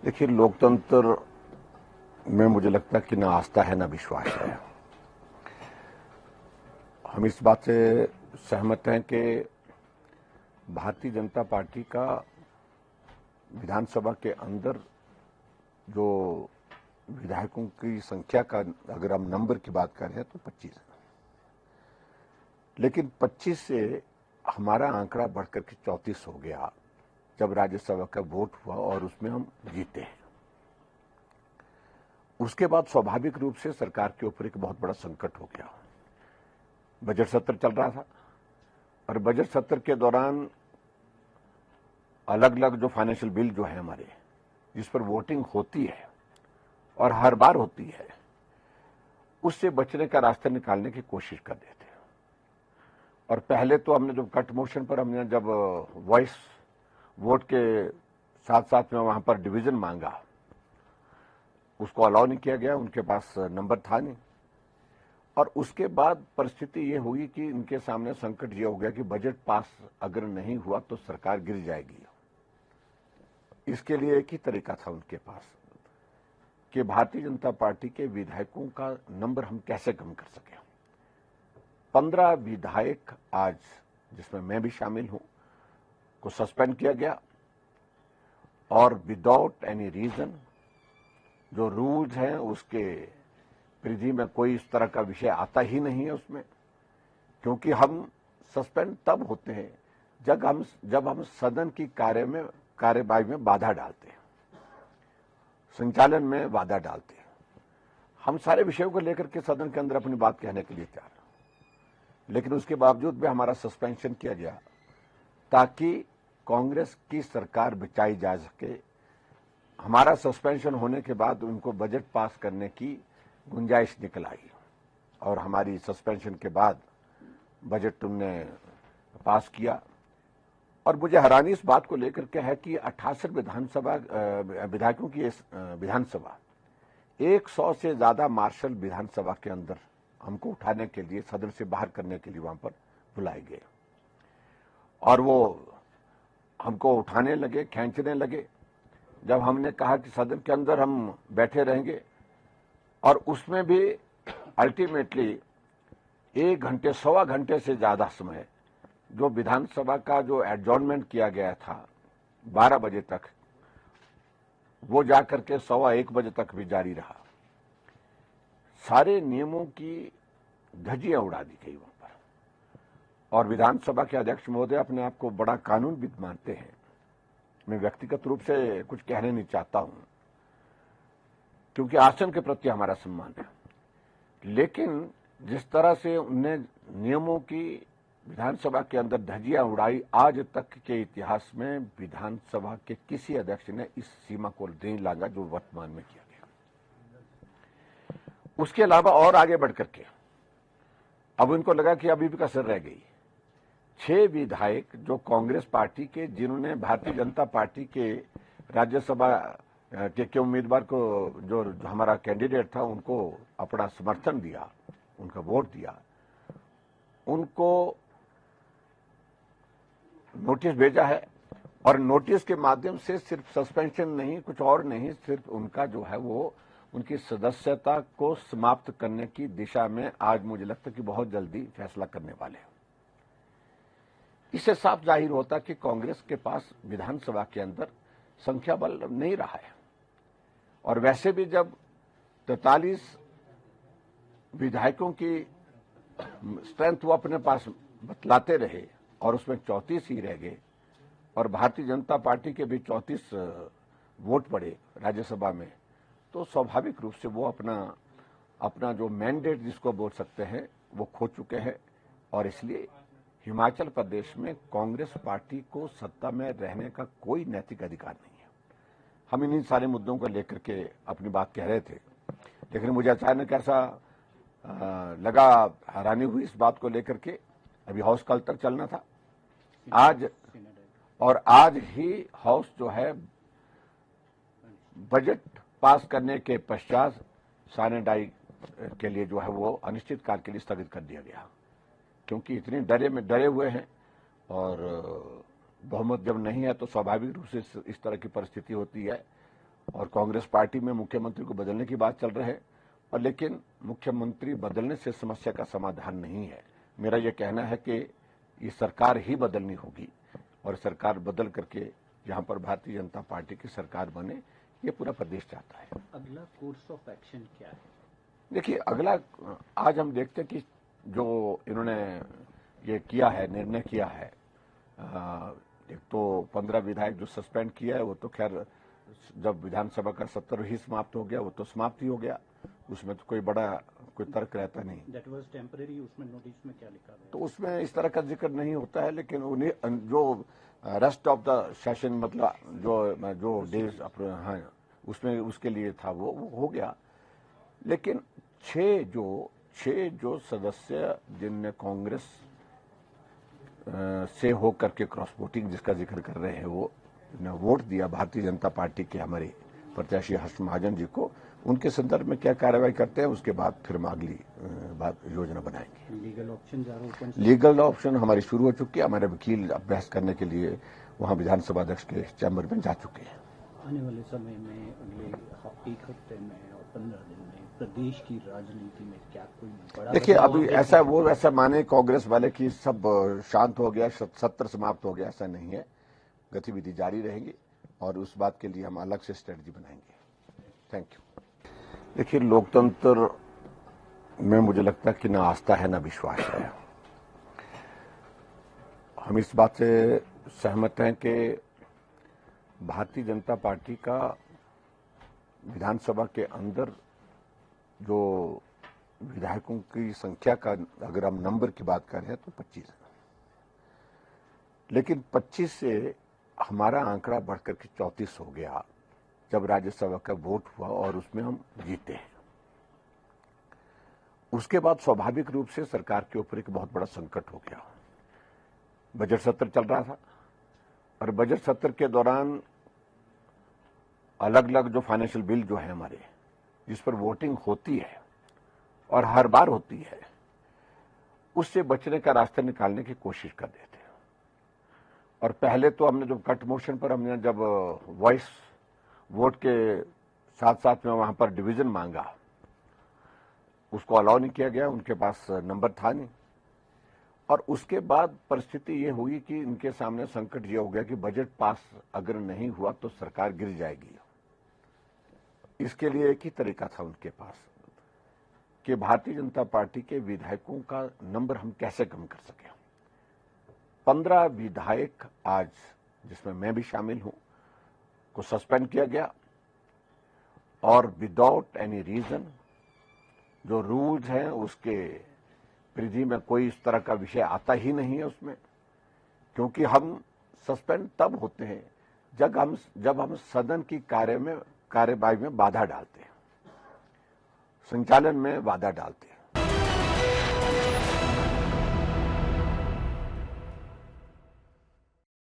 देखिए, लोकतंत्र में मुझे लगता है कि ना आस्था है ना विश्वास है। हम इस बात से सहमत हैं कि भारतीय जनता पार्टी का विधानसभा के अंदर जो विधायकों की संख्या का अगर हम नंबर की बात करें तो 25 है, लेकिन 25 से हमारा आंकड़ा बढ़कर के 34 हो गया जब राज्यसभा का वोट हुआ और उसमें हम जीते हैं। उसके बाद स्वाभाविक रूप से सरकार के ऊपर एक बहुत बड़ा संकट हो गया। बजट सत्र चल रहा था और बजट सत्र के दौरान अलग अलग जो फाइनेंशियल बिल जो है हमारे, जिस पर वोटिंग होती है और हर बार होती है, उससे बचने का रास्ता निकालने की कोशिश कर रहे थे। और पहले तो हमने जब कट मोशन पर हमने जब वॉइस वोट के साथ साथ में वहां पर डिवीजन मांगा, उसको अलाउ नहीं किया गया, उनके पास नंबर था नहीं। और उसके बाद परिस्थिति ये हुई कि इनके सामने संकट ये हो गया कि बजट पास अगर नहीं हुआ तो सरकार गिर जाएगी। इसके लिए एक ही तरीका था उनके पास कि भारतीय जनता पार्टी के विधायकों का नंबर हम कैसे कम कर सकें। 15 विधायक आज, जिसमें मैं भी शामिल हूं, को सस्पेंड किया गया और विदाउट एनी रीजन। जो रूल्स हैं उसके परिधि में कोई इस तरह का विषय आता ही नहीं है उसमें, क्योंकि हम सस्पेंड तब होते हैं जब हम सदन की कार्यवाही में बाधा डालते हैं, संचालन में बाधा डालते हैं। हम सारे विषयों को लेकर के सदन के अंदर अपनी बात कहने के लिए तैयार, लेकिन उसके बावजूद भी हमारा सस्पेंशन किया गया ताकि कांग्रेस की सरकार बचाई जा सके। हमारा सस्पेंशन होने के बाद उनको बजट पास करने की गुंजाइश निकल आई और हमारी सस्पेंशन के बाद बजट उनने पास किया। और मुझे हैरानी इस बात को लेकर के है कि 68 विधानसभा विधायकों की विधानसभा 100 से ज्यादा मार्शल विधानसभा के अंदर हमको उठाने के लिए, सदन से बाहर करने के लिए वहां पर बुलाए गए और वो हमको उठाने लगे, खींचने लगे। जब हमने कहा कि सदन के अंदर हम बैठे रहेंगे, और उसमें भी अल्टीमेटली 1 घंटे, सवा घंटे से ज्यादा समय जो विधानसभा का जो एडजॉर्नमेंट किया गया था 12 बजे तक, वो जाकर के 1:15 बजे तक भी जारी रहा। सारे नियमों की धज्जियां उड़ा दी गई वहां पर। और विधानसभा के अध्यक्ष महोदय अपने आप को बड़ा कानूनविद मानते हैं। मैं व्यक्तिगत रूप से कुछ कहने नहीं चाहता हूं, क्योंकि आसन के प्रति हमारा सम्मान है, लेकिन जिस तरह से उनने नियमों की विधानसभा के अंदर धज्जियां उड़ाई, आज तक के इतिहास में विधानसभा के किसी अध्यक्ष ने इस सीमा को नहीं लांघा जो वर्तमान में किया गया। उसके अलावा और आगे बढ़कर के अब उनको लगा कि अभी भी कसर रह गई। 6 विधायक जो कांग्रेस पार्टी के, जिन्होंने भारतीय जनता पार्टी के राज्यसभा के उम्मीदवार को, जो हमारा कैंडिडेट था, उनको अपना समर्थन दिया, उनका वोट दिया, उनको नोटिस भेजा है। और नोटिस के माध्यम से सिर्फ सस्पेंशन नहीं, कुछ और नहीं, सिर्फ उनका जो है वो उनकी सदस्यता को समाप्त करने की दिशा में आज मुझे लगता है कि बहुत जल्दी फैसला करने वाले हैं। इससे साफ जाहिर होता कि कांग्रेस के पास विधानसभा के अंदर संख्या बल नहीं रहा है। और वैसे भी जब 43 विधायकों की स्ट्रेंथ वो अपने पास बतलाते रहे और उसमें 34 ही रह गए, और भारतीय जनता पार्टी के भी 34 वोट पड़े राज्यसभा में, तो स्वाभाविक रूप से वो अपना जो मैंडेट जिसको बोल सकते हैं वो खो चुके हैं। और इसलिए हिमाचल प्रदेश में कांग्रेस पार्टी को सत्ता में रहने का कोई नैतिक अधिकार नहीं है। हम इन्हीं सारे मुद्दों को लेकर के अपनी बात कह रहे थे, लेकिन मुझे अचानक ऐसा लगा, हैरानी हुई इस बात को लेकर के। अभी हाउस कल तक चलना था, आज ही हाउस जो है बजट पास करने के पश्चात सानेडाई के लिए जो है वो अनिश्चित काल के लिए स्थगित कर दिया गया, क्योंकि इतने डरे हुए हैं। और बहुमत जब नहीं है तो स्वाभाविक रूप से इस तरह की परिस्थिति होती है। और कांग्रेस पार्टी में मुख्यमंत्री को बदलने की बात चल रही है, और लेकिन मुख्यमंत्री बदलने से समस्या का समाधान नहीं है। मेरा यह कहना है कि ये सरकार ही बदलनी होगी, और सरकार बदल करके जहां पर भारतीय जनता पार्टी की सरकार बने, ये पूरा प्रदेश चाहता है। अगला कोर्स ऑफ एक्शन क्या है? देखिए, अगला आज हम देखते हैं कि जो इन्होंने ये किया है, निर्णय किया है, एक तो 15 विधायक जो सस्पेंड किया है, वो तो खैर जब विधानसभा का सत्र ही समाप्त हो गया, वो तो समाप्त ही हो गया, उसमें तो कोई बड़ा कोई तर्क रहता नहीं। That was temporary, उसमें नोटिस में क्या लिखा है? तो उसमें इस तरह का जिक्र नहीं होता है, लेकिन उन्हें जो रेस्ट ऑफ द सेशन, मतलब जो डेज, हाँ, उसमें उसके लिए था वो हो गया। लेकिन छह जो सदस्य जिनने कांग्रेस से होकर के क्रॉस वोटिंग जिसका जिक्र कर रहे हैं, वो ने वोट दिया भारतीय जनता पार्टी के हमारे प्रत्याशी हर्ष महाजन जी को, उनके संदर्भ में क्या कार्रवाई करते हैं, उसके बाद फिर हम अगली योजना बनाएंगे। लीगल ऑप्शन हमारी शुरू हो चुकी है। हमारे वकील अभ्यास करने के लिए वहां विधानसभा अध्यक्ष के चैम्बर में जा चुके हैं। आने वाले समय में, अगले एक हफ्ते में और 15 दिन में प्रदेश की राजनीति में क्या कोई बड़ा? देखिए, अभी ऐसा माने कांग्रेस वाले कि सब शांत हो गया, सत्र समाप्त हो गया, ऐसा नहीं है। गतिविधि जारी रहेगी और उस बात के लिए हम अलग से स्ट्रेटजी बनाएंगे। Thank you. देखिए, लोकतंत्र में मुझे लगता है कि ना आस्था है ना विश्वास है। हम इस बात से सहमत हैं कि भारतीय जनता पार्टी का विधानसभा के अंदर जो विधायकों की संख्या का अगर हम नंबर की बात करें तो 25 है, लेकिन 25 से हमारा आंकड़ा बढ़कर के 34 हो गया जब राज्यसभा का वोट हुआ और उसमें हम जीते हैं। उसके बाद स्वाभाविक रूप से सरकार के ऊपर एक बहुत बड़ा संकट हो गया। बजट सत्र चल रहा था और बजट सत्र के दौरान अलग अलग जो फाइनेंशियल बिल जो है हमारे, जिस पर वोटिंग होती है और हर बार होती है, उससे बचने का रास्ता निकालने की कोशिश कर देते हैं। और पहले तो हमने जब कट मोशन पर हमने जब वॉइस वोट के साथ साथ में वहां पर डिवीजन मांगा, उसको अलाउ नहीं किया गया, उनके पास नंबर था नहीं। और उसके बाद परिस्थिति ये हुई कि इनके सामने संकट ये हो गया कि बजट पास अगर नहीं हुआ तो सरकार गिर जाएगी। इसके लिए एक ही तरीका था उनके पास कि भारतीय जनता पार्टी के विधायकों का नंबर हम कैसे कम कर सकें। 15 विधायक आज, जिसमें मैं भी शामिल हूं, को सस्पेंड किया गया और विदाउट एनी रीजन। जो रूल्स हैं उसके परिधि में कोई इस तरह का विषय आता ही नहीं है उसमें, क्योंकि हम सस्पेंड तब होते हैं जब हम सदन की कार्यवाही में बाधा डालते हैं, संचालन में बाधा डालते हैं।